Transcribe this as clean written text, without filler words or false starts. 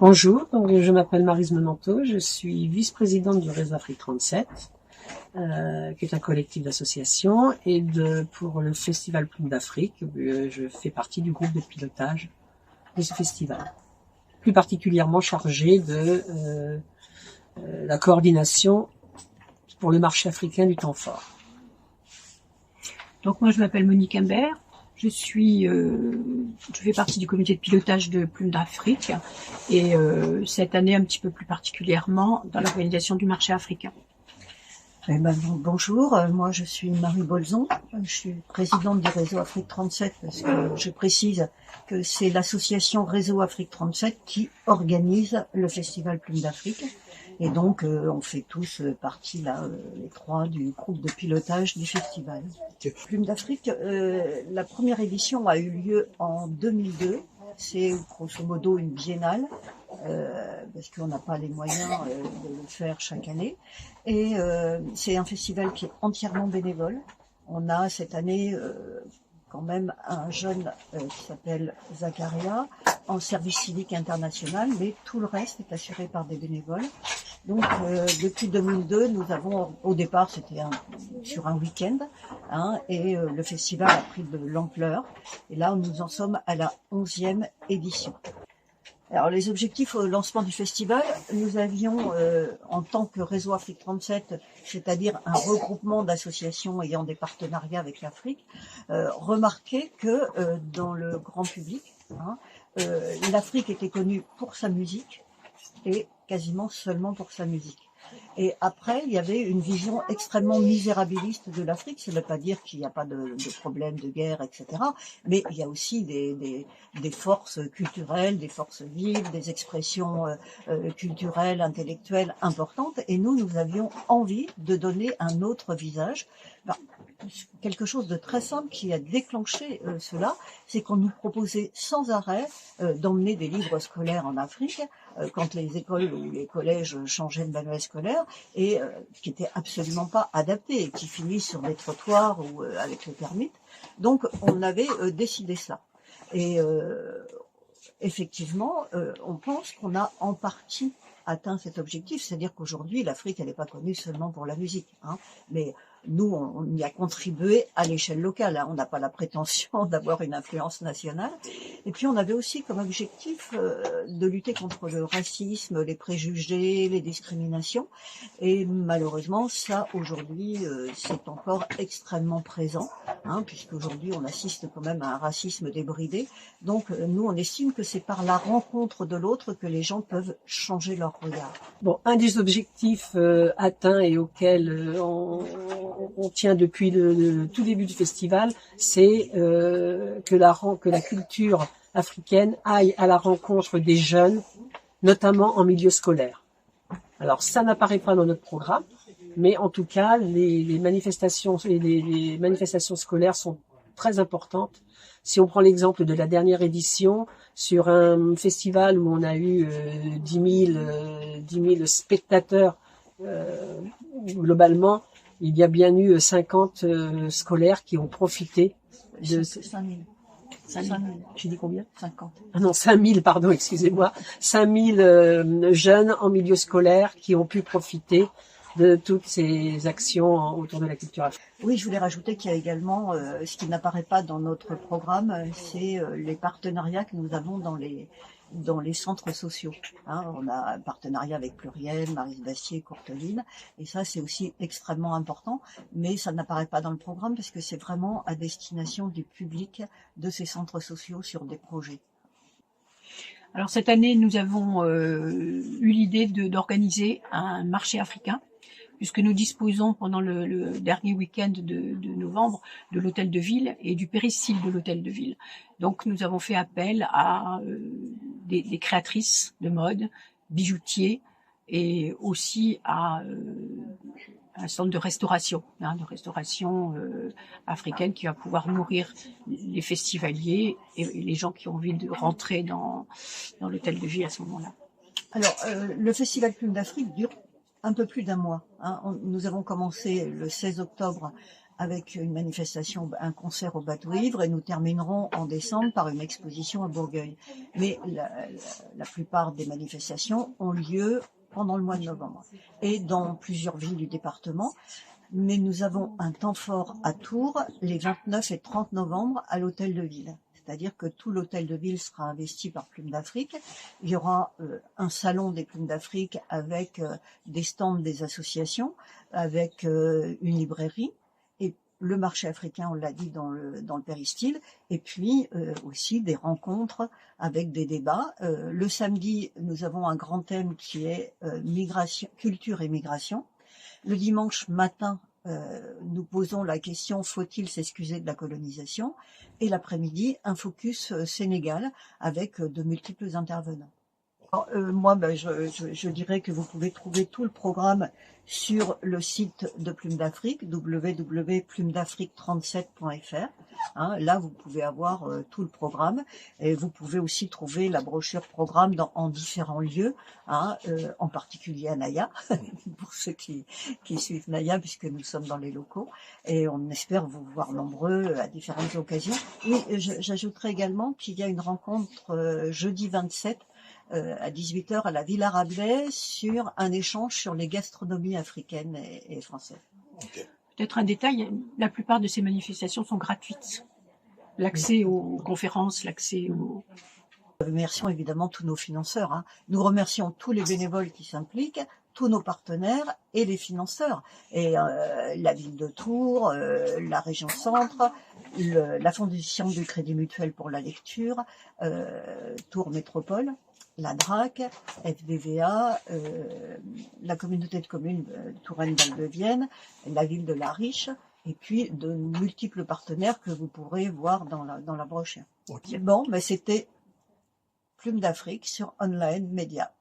Bonjour, donc je m'appelle Maryse Menanto, je suis vice-présidente du Réseau Afrique 37, qui est un collectif d'associations, et pour le Festival Plume d'Afrique, je fais partie du groupe de pilotage de ce festival, plus particulièrement chargé de la coordination pour le marché africain du temps fort. Donc moi je m'appelle Monique Imbert, je fais partie du comité de pilotage de Plume d'Afrique et cette année un petit peu plus particulièrement dans l'organisation du marché africain. Bonjour, moi je suis Marie Bolzon, je suis présidente du Réseau Afrique 37 parce que je précise que c'est l'association Réseau Afrique 37 qui organise le festival Plume d'Afrique et donc on fait tous partie là, les trois du groupe de pilotage du festival. Plume d'Afrique, la première édition a eu lieu en 2002, c'est grosso modo une biennale. Parce qu'on n'a pas les moyens de le faire chaque année. Et c'est un festival qui est entièrement bénévole. On a cette année quand même un jeune qui s'appelle Zacharia en service civique international, mais tout le reste est assuré par des bénévoles. Donc depuis 2002, nous avons, au départ c'était sur un week-end, et le festival a pris de l'ampleur. Et là, nous en sommes à la 11e édition. Alors les objectifs au lancement du festival, nous avions en tant que Réseau Afrique 37, c'est-à-dire un regroupement d'associations ayant des partenariats avec l'Afrique, remarqué que dans le grand public, l'Afrique était connue pour sa musique et quasiment seulement pour sa musique. Et après, il y avait une vision extrêmement misérabiliste de l'Afrique. Ça ne veut pas dire qu'il n'y a pas de problèmes de guerre, etc. Mais il y a aussi des forces culturelles, des forces vives, des expressions culturelles, intellectuelles importantes. Et nous avions envie de donner un autre visage. Quelque chose de très simple qui a déclenché cela, c'est qu'on nous proposait sans arrêt d'emmener des livres scolaires en Afrique quand les écoles ou les collèges changeaient de manuel scolaire et qui n'étaient absolument pas adaptés et qui finissent sur des trottoirs ou avec les termites. Donc on avait décidé ça. Et effectivement, on pense qu'on a en partie atteint cet objectif, c'est-à-dire qu'aujourd'hui l'Afrique elle n'est pas connue seulement pour la musique, mais nous, on y a contribué à l'échelle locale. On n'a pas la prétention d'avoir une influence nationale. Et puis, on avait aussi comme objectif de lutter contre le racisme, les préjugés, les discriminations. Et malheureusement, ça, aujourd'hui, c'est encore extrêmement présent, puisqu'aujourd'hui, on assiste quand même à un racisme débridé. Donc, nous, on estime que c'est par la rencontre de l'autre que les gens peuvent changer leur regard. Bon, un des objectifs atteints et auxquels on tient depuis le tout début du festival, c'est que la culture africaine aille à la rencontre des jeunes, notamment en milieu scolaire. Alors ça n'apparaît pas dans notre programme, mais en tout cas les manifestations scolaires sont très importantes. Si on prend l'exemple de la dernière édition, sur un festival où on a eu 10 000 spectateurs globalement, il y a bien eu 50 scolaires qui ont profité de... 5 000. 5 000. J'ai dit combien? 50. Ah non, 5 000, pardon, excusez-moi. 5 000 jeunes en milieu scolaire qui ont pu profiter de toutes ces actions autour de la culture africaine. Oui, je voulais rajouter qu'il y a également, ce qui n'apparaît pas dans notre programme, c'est les partenariats que nous avons dans les centres sociaux. On a un partenariat avec Pluriel, Maryse Bastier, Courteline, et ça c'est aussi extrêmement important, mais ça n'apparaît pas dans le programme parce que c'est vraiment à destination du public de ces centres sociaux sur des projets. Alors cette année, nous avons eu l'idée d'organiser un marché africain, puisque nous disposons pendant le dernier week-end de novembre de l'hôtel de ville et du péristyle de l'hôtel de ville. Donc nous avons fait appel à des créatrices de mode, bijoutiers et aussi à un centre de restauration africaine qui va pouvoir nourrir les festivaliers et les gens qui ont envie de rentrer dans l'hôtel de ville à ce moment-là. Alors, le Festival Plume d'Afrique dure un peu plus d'un mois. Nous avons commencé le 16 octobre avec une manifestation, un concert au Bateau Ivre, et nous terminerons en décembre par une exposition à Bourgueil. Mais la plupart des manifestations ont lieu pendant le mois de novembre et dans plusieurs villes du département. Mais nous avons un temps fort à Tours les 29 et 30 novembre à l'Hôtel de Ville. C'est-à-dire que tout l'Hôtel de Ville sera investi par Plumes d'Afrique. Il y aura un salon des Plumes d'Afrique avec des stands des associations, avec une librairie, et le marché africain, on l'a dit, dans le péristyle, et puis aussi des rencontres avec des débats. Le samedi, nous avons un grand thème qui est migration, culture et migration. Le dimanche matin, nous posons la question « Faut-il s'excuser de la colonisation ?» et l'après-midi, un focus Sénégal avec de multiples intervenants. Alors, moi, je dirais que vous pouvez trouver tout le programme sur le site de Plumes d'Afrique, www.plumesdafrique37.fr. Là, vous pouvez avoir tout le programme, et vous pouvez aussi trouver la brochure programme en différents lieux, en particulier à Naya, pour ceux qui suivent Naya, puisque nous sommes dans les locaux, et on espère vous voir nombreux à différentes occasions. Et j'ajouterai également qu'il y a une rencontre jeudi 27 à 18h à la Villa Rabelais sur un échange sur les gastronomies africaines et françaises. Okay. Peut-être un détail, la plupart de ces manifestations sont gratuites. L'accès aux conférences, l'accès aux... Nous remercions évidemment tous nos financeurs. Nous remercions tous les bénévoles qui s'impliquent, tous nos partenaires et les financeurs. Et la ville de Tours, la région Centre, la Fondation du Crédit Mutuel pour la lecture, Tours Métropole, la DRAC, FBVA, la communauté de communes Touraine-Val de Vienne, la ville de La Riche, et puis de multiples partenaires que vous pourrez voir dans la brochure. Okay. Bon, mais c'était Plumes d'Afrique sur Online Média.